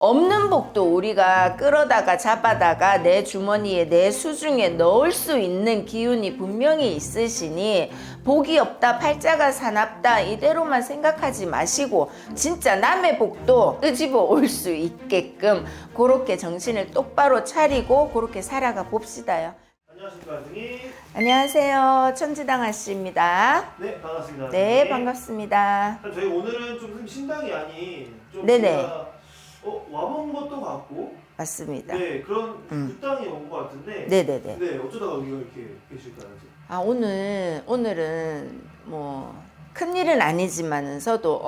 없는 복도 우리가 끌어다가 잡아다가 내 주머니에 내 수중에 넣을 수 있는 기운이 분명히 있으시니 복이 없다 팔자가 사납다 이대로만 생각하지 마시고 진짜 남의 복도 끄집어 올 수 있게끔 그렇게 정신을 똑바로 차리고 그렇게 살아가 봅시다요. 안녕하십니까 선생님. 안녕하세요. 천지당 아씨입니다. 네, 반갑습니다. 네, 선생님. 반갑습니다. 저희 오늘은 좀 신당이 아닌 좀 네네. 제가 와본 것도 같고 맞습니다. 네 그런 굿당이 온 것 같은데 네네네. 네 어쩌다가 여기가 이렇게 계실까요? 아, 오늘은 뭐 큰일은 아니지만서도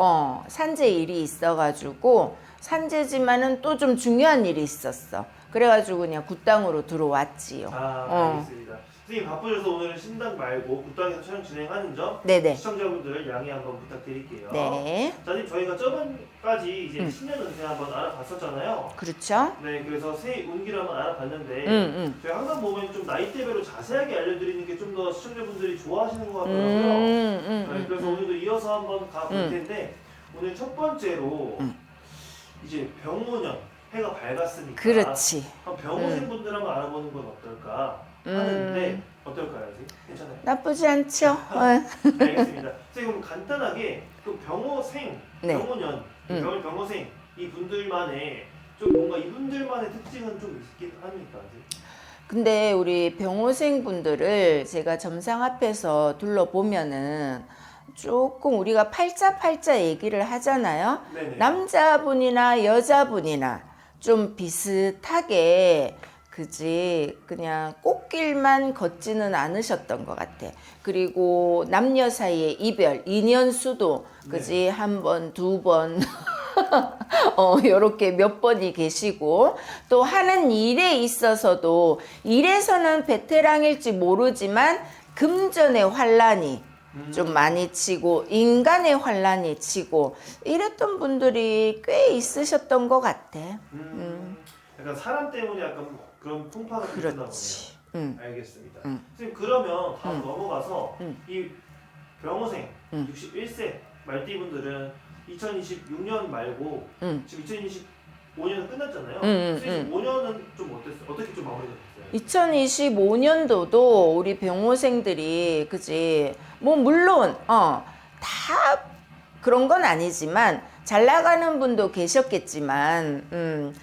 산재 일이 있어가지고 산재지만은 또 좀 중요한 일이 있었어. 그래가지고 그냥 굿당으로 들어왔지요. 알겠습니다. 선생님 바쁘셔서 오늘은 신당 말고 굿당에서 촬영 진행하는 점 네네. 시청자분들 양해 한번 부탁드릴게요. 네. 자, 선생님 저희가 저번까지 이제 신년 운세 한번 알아봤었잖아요. 그렇죠? 네, 그래서 새 운기를 한번 알아봤는데 저희 항상 보면 좀 나이대별로 자세하게 알려드리는 게 좀 더 시청자분들이 좋아하시는 것 같더라고요. 네, 그래서 오늘도 이어서 한번 가볼 텐데 오늘 첫 번째로 이제 병오년 해가 밝았으니까 그렇지. 병오생 분들 한번 알아보는 건 어떨까 하는데 어떨까요, 선생님? 괜찮아요? 나쁘지 않죠? 알겠습니다. 선생님 그럼 간단하게 그 병오생, 네. 병오년, 병오생 이 분들만의 좀 뭔가 이분들만의 특징은 좀 있긴 합니까? 선생님? 근데 우리 병호생 분들을 제가 점상 앞에서 둘러보면은 조금 우리가 팔자 얘기를 하잖아요. 네네. 남자분이나 여자분이나 좀 비슷하게 그지 그냥 꽃길만 걷지는 않으셨던 것 같아. 그리고 남녀 사이의 이별, 인연수도 그지 한 번, 두 번 요렇게 몇 번이 계시고 또 하는 일에 있어서도 일에서는 베테랑일지 모르지만 금전의 환란이 좀 많이 치고 인간의 환란이 치고 이랬던 분들이 꽤 있으셨던 것 같아. 약간 사람 때문에 약간 그런 풍파가 있었나 보네요. 그렇지. 알겠습니다. 선생님 그러면 다음 넘어가서 이 병호생 61세 말띠분들은 2026년 말고 지금 2025년은 끝났잖아요. 선생님 5년은 좀 어땠어요? 어떻게 좀 마무리가 됐어요? 2025년도도 우리 병호생들이 그지 뭐 물론 다 그런 건 아니지만 잘 나가는 분도 계셨겠지만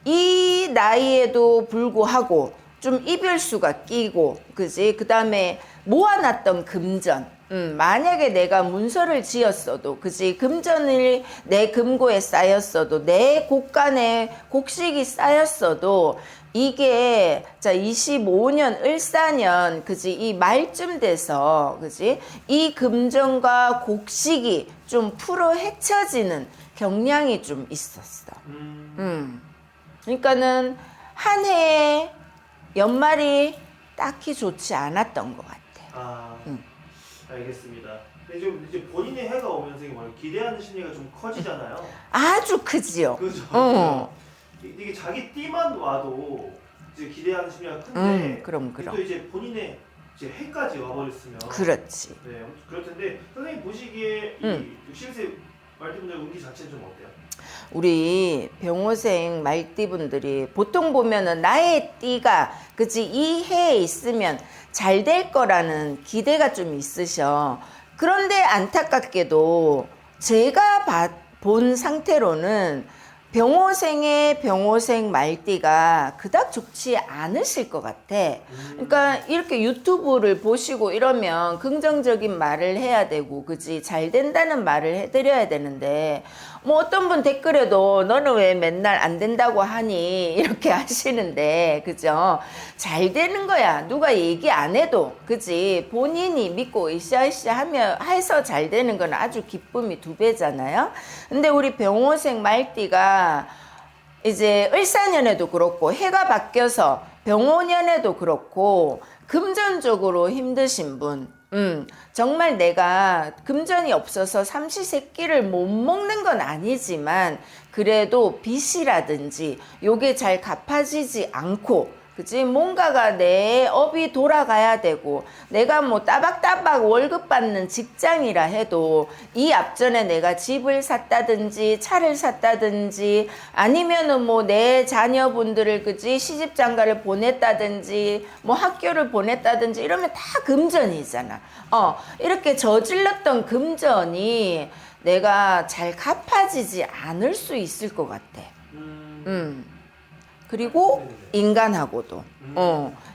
이 나이에도 불구하고 좀 이별수가 끼고 그지 그다음에 모아놨던 금전 만약에 내가 문서를 지었어도 그지 금전을 내 금고에 쌓였어도 내 곳간에 곡식이 쌓였어도 이게 자 25년 을사년 그지 이 말쯤 돼서 그지 이 금전과 곡식이 좀 풀어 헤쳐지는 경향이 좀 있었어. 그러니까는 한 해에 연말이 딱히 좋지 않았던 것 같아. 알겠습니다. 근데 좀 이제 본인의 해가 오면 선생님 뭐 기대하는 심리가 좀 커지잖아요. 아주 크지요. 그죠? 이게 자기 띠만 와도 이제 기대하는 심리가 큰데 그럼. 또 이제 본인의 이제 해까지 와버렸으면 그렇지. 네, 그럴 텐데 선생님 보시기에 이 60세 말띠분들 운기 자체는 좀 어때요? 우리 병호생 말띠분들이 보통 보면은 나의 띠가 그치 이 해에 있으면 잘 될 거라는 기대가 좀 있으셔. 그런데 안타깝게도 제가 본 상태로는 병호생의 병호생 말띠가 그닥 좋지 않으실 것 같아. 그러니까 이렇게 유튜브를 보시고 이러면 긍정적인 말을 해야 되고 그지 잘 된다는 말을 해드려야 되는데 뭐 어떤 분 댓글에도 너는 왜 맨날 안 된다고 하니 이렇게 하시는데 그죠 잘 되는 거야. 누가 얘기 안 해도 그지 본인이 믿고 으쌰으쌰 하며 해서 잘 되는 건 아주 기쁨이 2배잖아요. 근데 우리 병호생 말띠가 이제 을사년에도 그렇고 해가 바뀌어서 병오년에도 그렇고 금전적으로 힘드신 분 정말 내가 금전이 없어서 삼시세끼를 못 먹는 건 아니지만 그래도 빚이라든지 요게 잘 갚아지지 않고 그지? 뭔가가 내 업이 돌아가야 되고, 내가 뭐 따박따박 월급 받는 직장이라 해도 이 앞전에 내가 집을 샀다든지 차를 샀다든지 아니면은 뭐 내 자녀분들을 그지? 시집 장가를 보냈다든지 뭐 학교를 보냈다든지 이러면 다 금전이잖아. 이렇게 저질렀던 금전이 내가 잘 갚아지지 않을 수 있을 것 같아. 그리고 인간하고도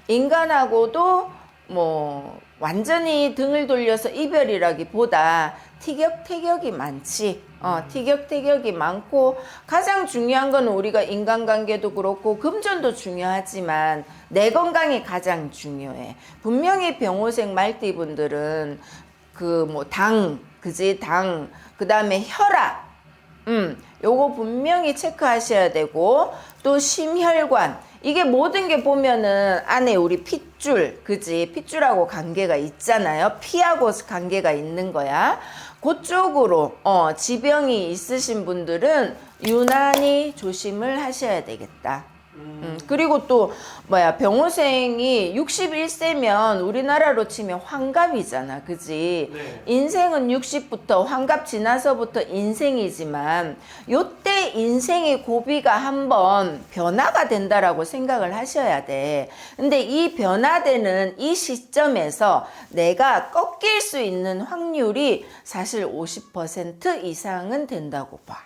인간하고도 뭐 완전히 등을 돌려서 이별이라기보다 티격태격이 많지. 티격태격이 많고 가장 중요한 건 우리가 인간관계도 그렇고 금전도 중요하지만 내 건강이 가장 중요해. 분명히 병호생 말띠분들은 그 뭐 그지? 그 다음에 혈압 요거 분명히 체크하셔야 되고 또 심혈관 이게 모든 게 보면은 안에 우리 핏줄 그지 핏줄하고 관계가 있잖아요. 피하고 관계가 있는 거야. 그쪽으로 지병이 있으신 분들은 유난히 조심을 하셔야 되겠다. 그리고 또 병호생이 61세면 우리나라로 치면 환갑이잖아. 그지? 네. 인생은 60부터 환갑 지나서부터 인생이지만 요때 인생의 고비가 한번 변화가 된다라고 생각을 하셔야 돼. 근데 이 변화되는 이 시점에서 내가 꺾일 수 있는 확률이 사실 50% 이상은 된다고 봐.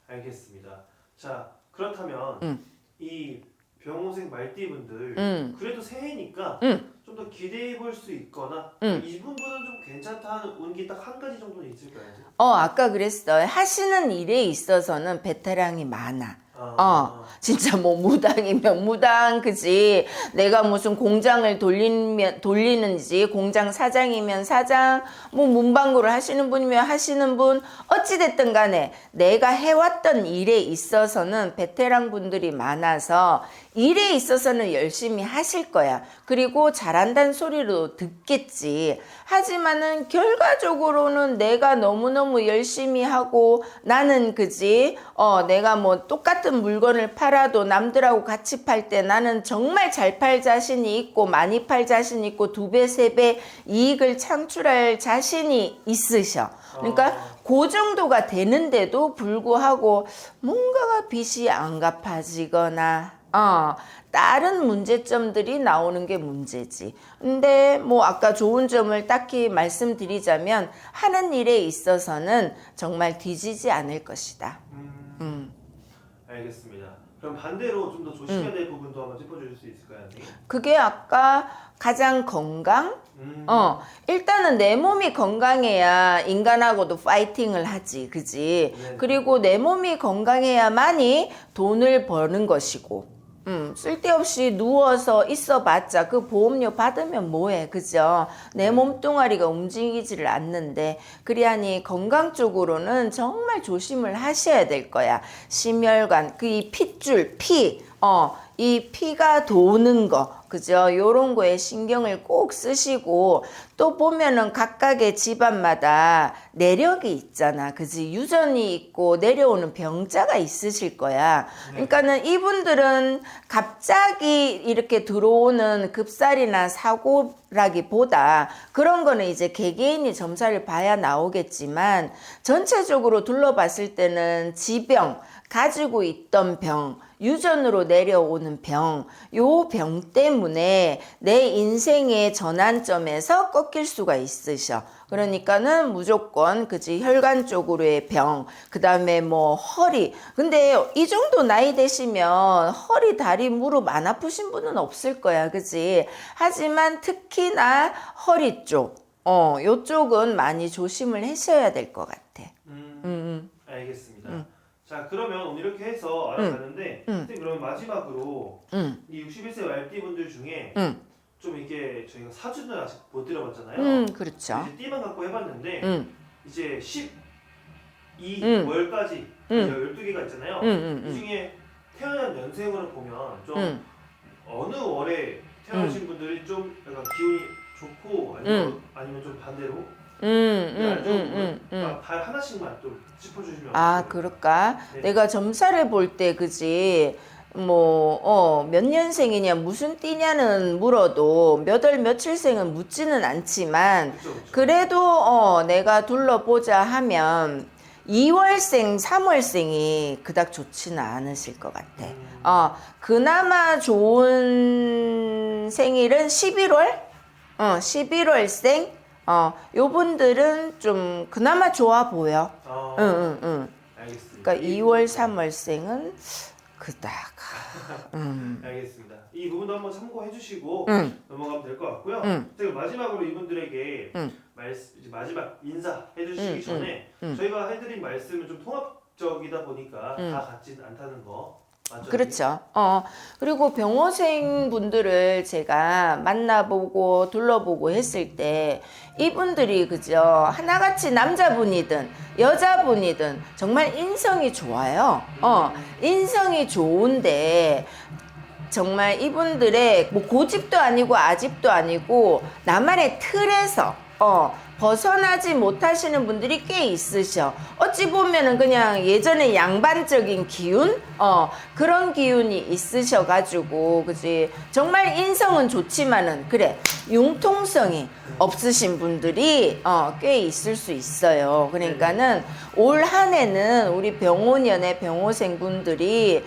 알겠습니다. 자, 그렇다면 이 병호생 말띠분들 그래도 새해니까 좀 더 기대해 볼 수 있거나 이분들은 좀 괜찮다 하는 운기 딱 한 가지 정도는 있을까요? 아까 그랬어. 하시는 일에 있어서는 베테랑이 많아. 진짜 뭐 무당이면 무당, 그지? 내가 무슨 공장을 돌리는지, 공장 사장이면 사장, 뭐 문방구를 하시는 분이면 하시는 분, 어찌됐든 간에 내가 해왔던 일에 있어서는 베테랑 분들이 많아서 일에 있어서는 열심히 하실 거야. 그리고 잘한다는 소리로 듣겠지. 하지만은 결과적으로는 내가 너무너무 열심히 하고 나는 그지? 내가 뭐 똑같은 물건을 팔아도 남들하고 같이 팔 때 나는 정말 잘 팔 자신이 있고 많이 팔 자신이 있고 2배, 3배 이익을 창출할 자신이 있으셔. 그러니까 그 정도가 되는데도 불구하고 뭔가가 빚이 안 갚아지거나 다른 문제점들이 나오는 게 문제지. 근데 뭐 아까 좋은 점을 딱히 말씀드리자면 하는 일에 있어서는 정말 뒤지지 않을 것이다. 알겠습니다. 그럼 반대로 좀 더 조심해야 될 부분도 한번 짚어주실 수 있을까요? 그게 아까 가장 건강? 일단은 내 몸이 건강해야 인간하고도 파이팅을 하지, 그지? 네. 그리고 내 몸이 건강해야만이 돈을 버는 것이고, 쓸데없이 누워서 있어봤자 그 보험료 받으면 뭐해, 그죠? 내 몸뚱아리가 움직이지를 않는데, 그리하니 건강 쪽으로는 정말 조심을 하셔야 될 거야. 심혈관, 그 이 핏줄, 이 피가 도는 거, 그죠? 요런 거에 신경을 꼭 쓰시고, 또 보면은 각각의 집안마다 내력이 있잖아. 그지? 유전이 있고 내려오는 병자가 있으실 거야. 그러니까는 이분들은 갑자기 이렇게 들어오는 급살이나 사고라기보다 그런 거는 이제 개개인이 점사를 봐야 나오겠지만 전체적으로 둘러봤을 때는 지병, 가지고 있던 병, 유전으로 내려오는 병, 요 병 때문에 내 인생의 전환점에서 꺾일 수가 있으셔. 그러니까는 무조건 그지 혈관 쪽으로의 병, 그 다음에 뭐 허리. 근데 이 정도 나이 되시면 허리, 다리, 무릎 안 아프신 분은 없을 거야, 그지? 하지만 특히나 허리 쪽, 요쪽은 많이 조심을 하셔야 될 것 같아. 알겠습니다. 자, 그러면 오늘 이렇게 해서 알아봤는데 선생님 그럼 마지막으로 이 61세 말띠분들 중에 좀 이게 저희가 사주는 아직 못 들어봤잖아요. 그렇죠. 이제 띠만 갖고 해봤는데 이제 12월까지 12개가 있잖아요. 이 중에 태어난 연생으로 보면 좀 어느 월에 태어나신 분들이 좀 약간 기운이 좋고 아니면 좀 반대로 달 하나씩만 좀 짚어주시면 그럴까? 네. 내가 점사를 볼 때, 그지? 몇 년생이냐, 무슨 띠냐는 물어도 몇 월 며칠생은 묻지는 않지만, 그쵸, 그쵸. 그래도, 내가 둘러보자 하면, 2월생, 3월생이 그닥 좋지는 않으실 것 같아. 그나마 좋은 생일은 11월? 11월생? 요분들은 좀 그나마 좋아 보여. 알겠습니다. 그러니까 2월, 3월생은 그닥. 알겠습니다. 이 부분도 한번 참고해 주시고 넘어가면 될 것 같고요. 제가 마지막으로 이분들에게 이제 마지막 인사 해주시기 전에 저희가 해드린 말씀은 좀 통합적이다 보니까 다 같지는 않다는 거 맞죠? 그렇죠. 그리고 병호생 분들을 제가 만나보고 둘러보고 했을 때 이분들이 그죠, 하나같이 남자분이든 여자분이든 정말 인성이 좋아요. 인성이 좋은데 정말 이분들의 뭐 고집도 아니고 아집도 아니고 나만의 틀에서 벗어나지 못하시는 분들이 꽤 있으셔. 어찌 보면은 그냥 예전에 양반적인 기운? 그런 기운이 있으셔가지고, 그지? 정말 인성은 좋지만은, 그래, 융통성이 없으신 분들이, 꽤 있을 수 있어요. 그러니까는 올 한 해는 우리 병호년의 병호생 분들이,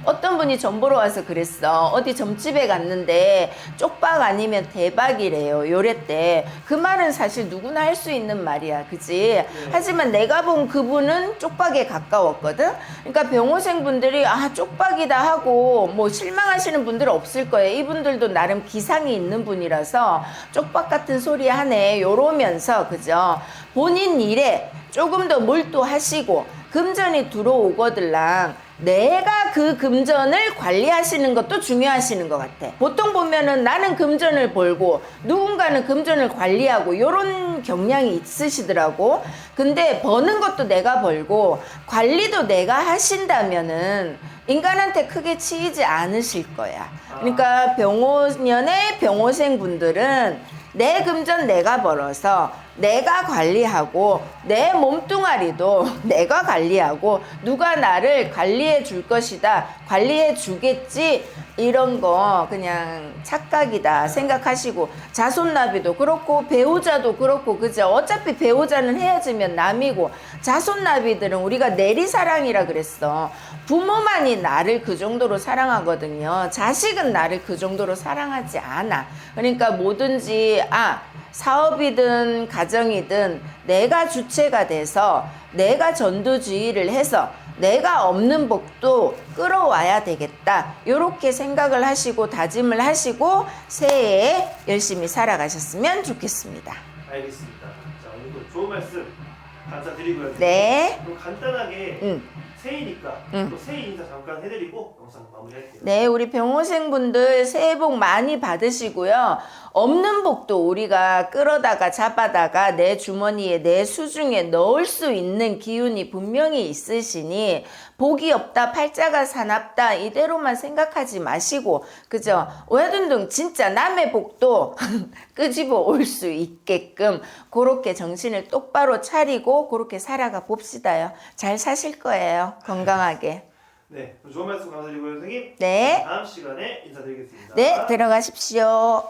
어떤 분이 점 보러 와서 그랬어. 어디 점집에 갔는데 쪽박 아니면 대박이래요. 요래 때. 그 말은 사실 누구나 할 수 있는 말이야. 그지? 하지만 내가 본 그분은 쪽박에 가까웠거든? 그러니까 병호생 분들이 쪽박이다 하고 실망하시는 분들은 없을 거예요. 이분들도 나름 기상이 있는 분이라서 쪽박 같은 소리 하네. 요러면서, 그죠? 본인 일에 조금 더 몰두하시고 금전이 들어오거들랑 내가 그 금전을 관리하시는 것도 중요하시는 것 같아. 보통 보면은 나는 금전을 벌고 누군가는 금전을 관리하고 이런 경향이 있으시더라고. 근데 버는 것도 내가 벌고 관리도 내가 하신다면은 인간한테 크게 치이지 않으실 거야. 그러니까 병호년의 병호생 분들은 내 금전 내가 벌어서 내가 관리하고 내 몸뚱아리도 내가 관리하고 누가 나를 관리해 줄 것이다, 관리해 주겠지, 이런 거 그냥 착각이다 생각하시고, 자손나비도 그렇고 배우자도 그렇고, 그죠? 어차피 배우자는 헤어지면 남이고, 자손나비들은 우리가 내리사랑이라 그랬어. 부모만이 나를 그 정도로 사랑하거든요. 자식은 나를 그 정도로 사랑하지 않아. 그러니까 뭐든지 사업이든 가정이든 내가 주체가 돼서 내가 전도주의를 해서 내가 없는 복도 끌어와야 되겠다, 요렇게 생각을 하시고 다짐을 하시고 새해에 열심히 살아가셨으면 좋겠습니다. 알겠습니다. 자, 오늘도 좋은 말씀 감사드리고요. 네. 그럼 간단하게 새해니까 또 새해 인사 잠깐 해드리고 영상 마무리할게요. 네, 우리 병호생 분들 새해 복 많이 받으시고요. 없는 복도 우리가 끌어다가 잡아다가 내 주머니에, 내 수중에 넣을 수 있는 기운이 분명히 있으시니 복이 없다, 팔자가 사납다, 이대로만 생각하지 마시고, 그죠? 오야둔둥 진짜 남의 복도 끄집어 올 수 있게끔 그렇게 정신을 똑바로 차리고 그렇게 살아가 봅시다요. 잘 사실 거예요. 건강하게. 네, 좋은 말씀 감사드리고요, 선생님. 네. 다음 시간에 인사드리겠습니다. 네, 들어가십시오.